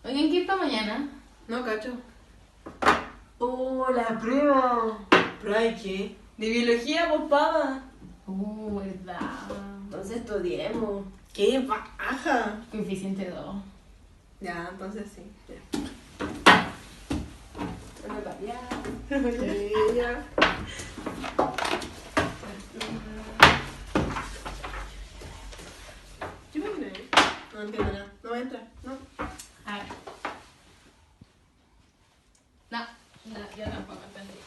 Oigan, ¿qué es para mañana? No, cacho. Oh, la prueba. ¿Pero hay qué? De biología, pues, pava. Verdad. Entonces estudiemos. ¡Qué baja! Coeficiente 2. Ya, entonces sí. Ya. No para allá. Ya. ¿Qué me crees? No entiendo nada. No va a entrar. No. A ver. No, yo tampoco entendí.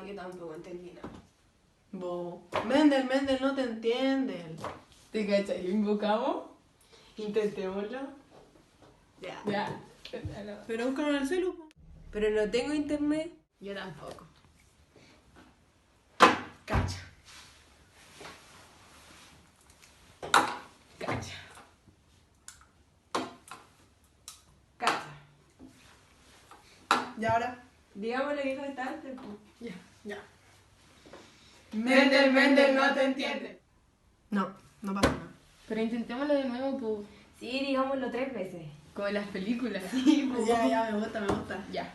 Yo tampoco entendí nada. Mendel, no te entienden. ¿Te cachai? ¿Lo invocamos? Intentémoslo. Ya. Ya. Pero búscalo en el celu. Pero no tengo internet. Yo tampoco. Cacha. Cacha. Cacha. Y ahora, digamos lo que dijo esta antes. Pues. Ya. Mendel, no te entiende. No pasa nada. Pero intentémoslo de nuevo, pues. Sí, digámoslo 3 veces. Como en las películas. Ya, me gusta. Ya.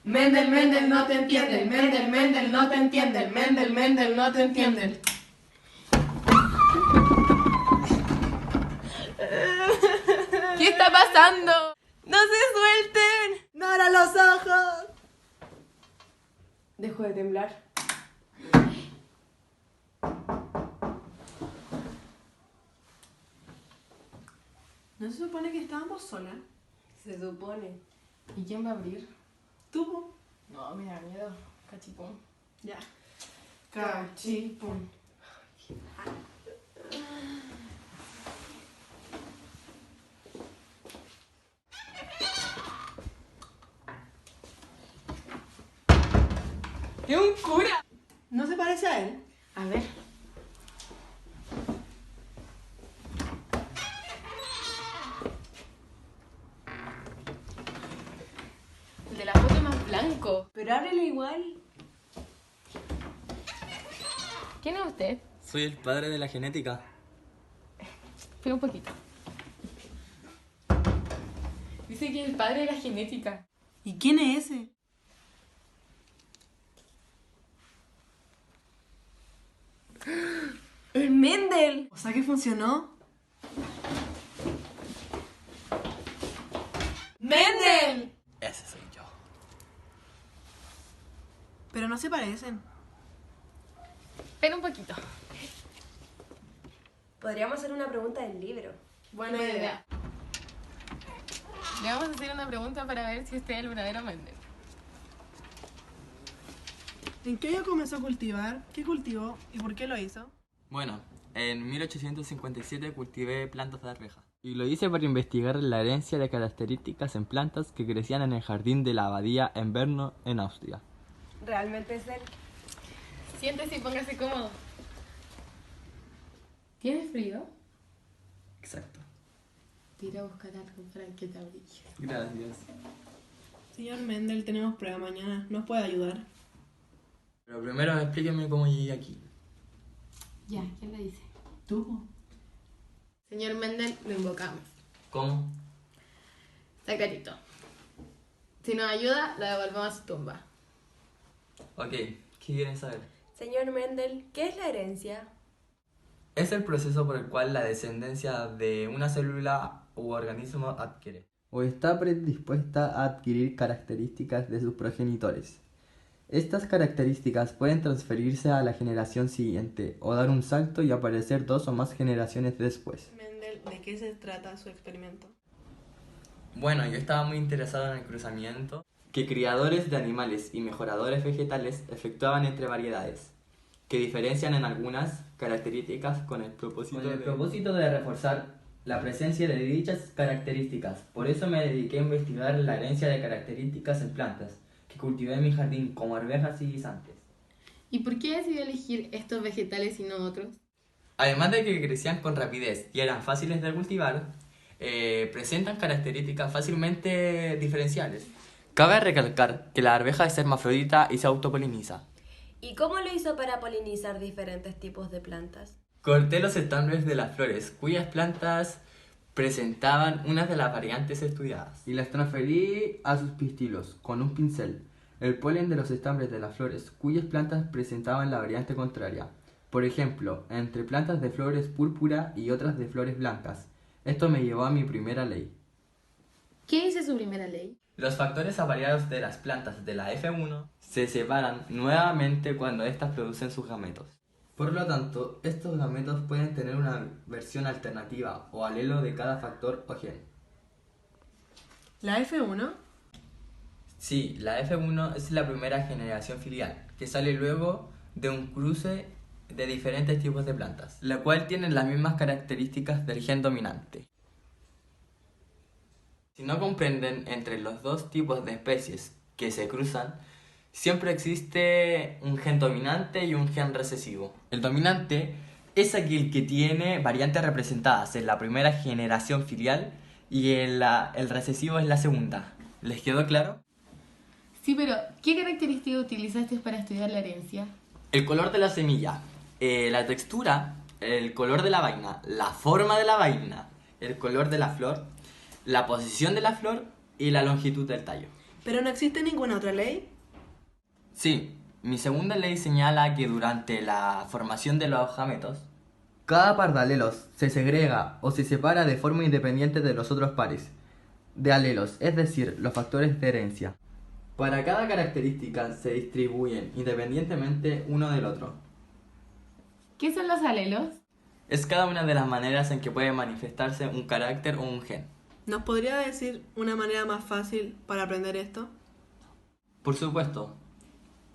Mendel, no te entiende. Mendel, no te entiende. Mendel, no te entiende. ¿Qué está pasando? ¡No se suelten! ¡No abran los ojos! Dejo de temblar. ¿No se supone que estábamos solas? Se supone. ¿Y quién va a abrir? ¿Tú? No, me da miedo. Cachipón. Ya. Cachipum. ¡Es un cura! ¿No se parece a él? A ver. El de la foto es más blanco. Pero ábrele igual. ¿Quién es usted? Soy el padre de la genética. Espera un poquito. Dice que es el padre de la genética. ¿Y quién es ese? ¡El Mendel! O sea que funcionó. ¡Mendel! Ese soy yo. Pero no se parecen. Espera un poquito. Podríamos hacer una pregunta del libro. Buena idea. Le vamos a hacer una pregunta para ver si usted es el verdadero Mendel. ¿En qué año comenzó a cultivar? ¿Qué cultivó? ¿Y por qué lo hizo? Bueno, en 1857 cultivé plantas de arveja. Y lo hice para investigar la herencia de características en plantas que crecían en el jardín de la abadía en Brno, en Austria. ¿Realmente es él? Siéntese y póngase cómodo. ¿Tienes frío? Exacto. Te iré a buscar algo para que te abrigues. Gracias. Señor Mendel, tenemos prueba mañana. ¿Nos puede ayudar? Pero primero explíqueme cómo llegué aquí. Ya, ¿quién le dice? ¿Tú? Señor Mendel, lo invocamos. ¿Cómo? Sacatito. Si nos ayuda, lo devolvemos a su tumba. Ok, ¿qué quieren saber? Señor Mendel, ¿qué es la herencia? Es el proceso por el cual la descendencia de una célula u organismo adquiere o está predispuesta a adquirir características de sus progenitores. Estas características pueden transferirse a la generación siguiente o dar un salto y aparecer 2 o más generaciones después. Mendel, ¿de qué se trata su experimento? Bueno, yo estaba muy interesado en el cruzamiento que criadores de animales y mejoradores vegetales efectuaban entre variedades, que diferencian en algunas características con el propósito de reforzar la presencia de dichas características. Por eso me dediqué a investigar la herencia de características en plantas, que cultivé en mi jardín como arvejas y guisantes. ¿Y por qué decidió elegir estos vegetales y no otros? Además de que crecían con rapidez y eran fáciles de cultivar, presentan características fácilmente diferenciales. Cabe recalcar que la arveja es hermafrodita y se autopoliniza. ¿Y cómo lo hizo para polinizar diferentes tipos de plantas? Corté los estambres de las flores, cuyas plantas presentaban una de las variantes estudiadas, y las transferí a sus pistilos con un pincel. El polen de los estambres de las flores, cuyas plantas presentaban la variante contraria. Por ejemplo, entre plantas de flores púrpura y otras de flores blancas. Esto me llevó a mi primera ley. ¿Qué dice su primera ley? Los factores avariados de las plantas de la F1 se separan nuevamente cuando éstas producen sus gametos. Por lo tanto, estos gametos pueden tener una versión alternativa o alelo de cada factor o gen. ¿La F1? Sí, la F1 es la primera generación filial, que sale luego de un cruce de diferentes tipos de plantas, la cual tiene las mismas características del gen dominante. Si no comprenden entre los dos tipos de especies que se cruzan, siempre existe un gen dominante y un gen recesivo. El dominante es aquel que tiene variantes representadas en la primera generación filial y el recesivo es la segunda. ¿Les quedó claro? Sí, pero ¿qué característica utilizaste para estudiar la herencia? El color de la semilla, la textura, el color de la vaina, la forma de la vaina, el color de la flor, la posición de la flor y la longitud del tallo. ¿Pero no existe ninguna otra ley? Sí, mi segunda ley señala que durante la formación de los gametos, cada par de alelos se segrega o se separa de forma independiente de los otros pares de alelos, es decir, los factores de herencia. Para cada característica se distribuyen independientemente uno del otro. ¿Qué son los alelos? Es cada una de las maneras en que puede manifestarse un carácter o un gen. ¿Nos podría decir una manera más fácil para aprender esto? Por supuesto,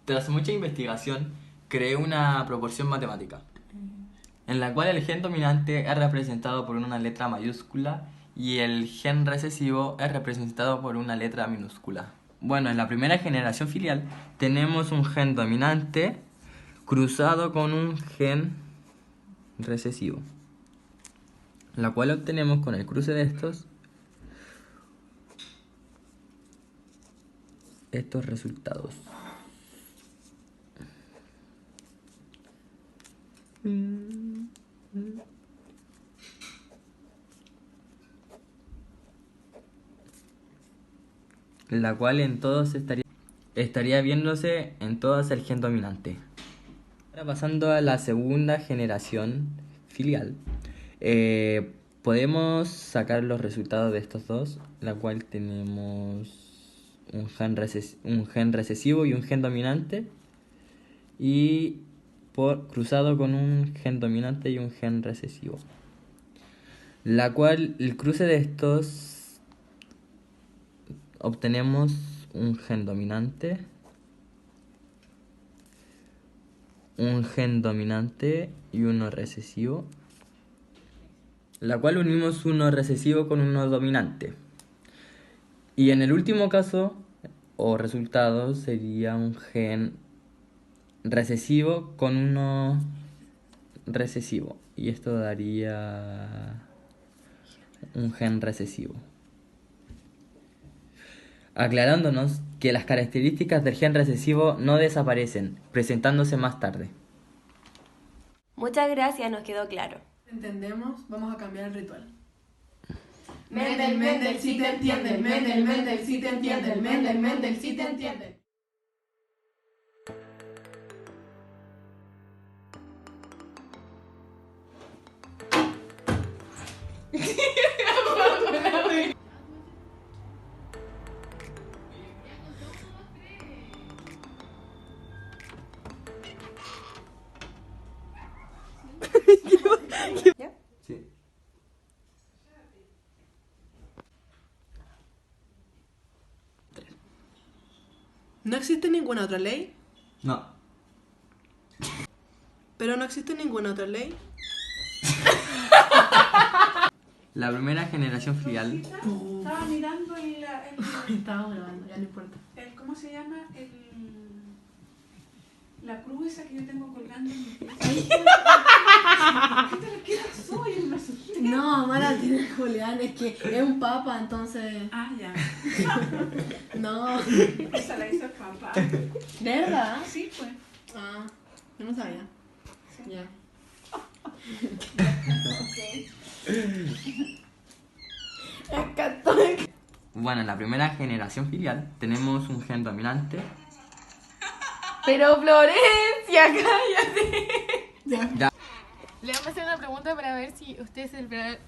tras mucha investigación, creé una proporción matemática, en la cual el gen dominante es representado por una letra mayúscula y el gen recesivo es representado por una letra minúscula. Bueno, en la primera generación filial tenemos un gen dominante cruzado con un gen recesivo, la cual obtenemos con el cruce de estos resultados. La cual en todos estaría viéndose en todas el gen dominante. Ahora pasando a la segunda generación filial, podemos sacar los resultados de estos dos, la cual tenemos un gen recesivo y un gen dominante, y cruzado con un gen dominante y un gen recesivo, la cual el cruce de estos obtenemos un gen dominante y uno recesivo, la cual unimos uno recesivo con uno dominante. Y en el último caso, o resultado, sería un gen recesivo con uno recesivo. Y esto daría un gen recesivo. Aclarándonos que las características del gen recesivo no desaparecen, presentándose más tarde. Muchas gracias, nos quedó claro. ¿Entendemos? Vamos a cambiar el ritual. Mendel, Mendel, si te entienden. Mendel, Mendel, si te entienden. Mendel, Mendel, si te entienden. Sí. ¿No existe ninguna otra ley? No. ¿Pero no existe ninguna otra ley? La primera generación filial. Estaba mirando Estaba grabando, ya no importa. ¿cómo se llama? La cruz esa que yo tengo colgando en mi pieza. ¿Qué pasó? Yo me asusté. No, mala tiene Julián, es que es un papa, entonces. Ah, ya. No. Esa la hizo el papá. ¿De verdad? Sí, pues. Ah, yo no sabía. Sí. Ya. Bueno, en la primera generación filial tenemos un gen dominante. Pero Florencia, cállate. Ya. Le vamos a hacer una pregunta para ver si usted es el verdadero.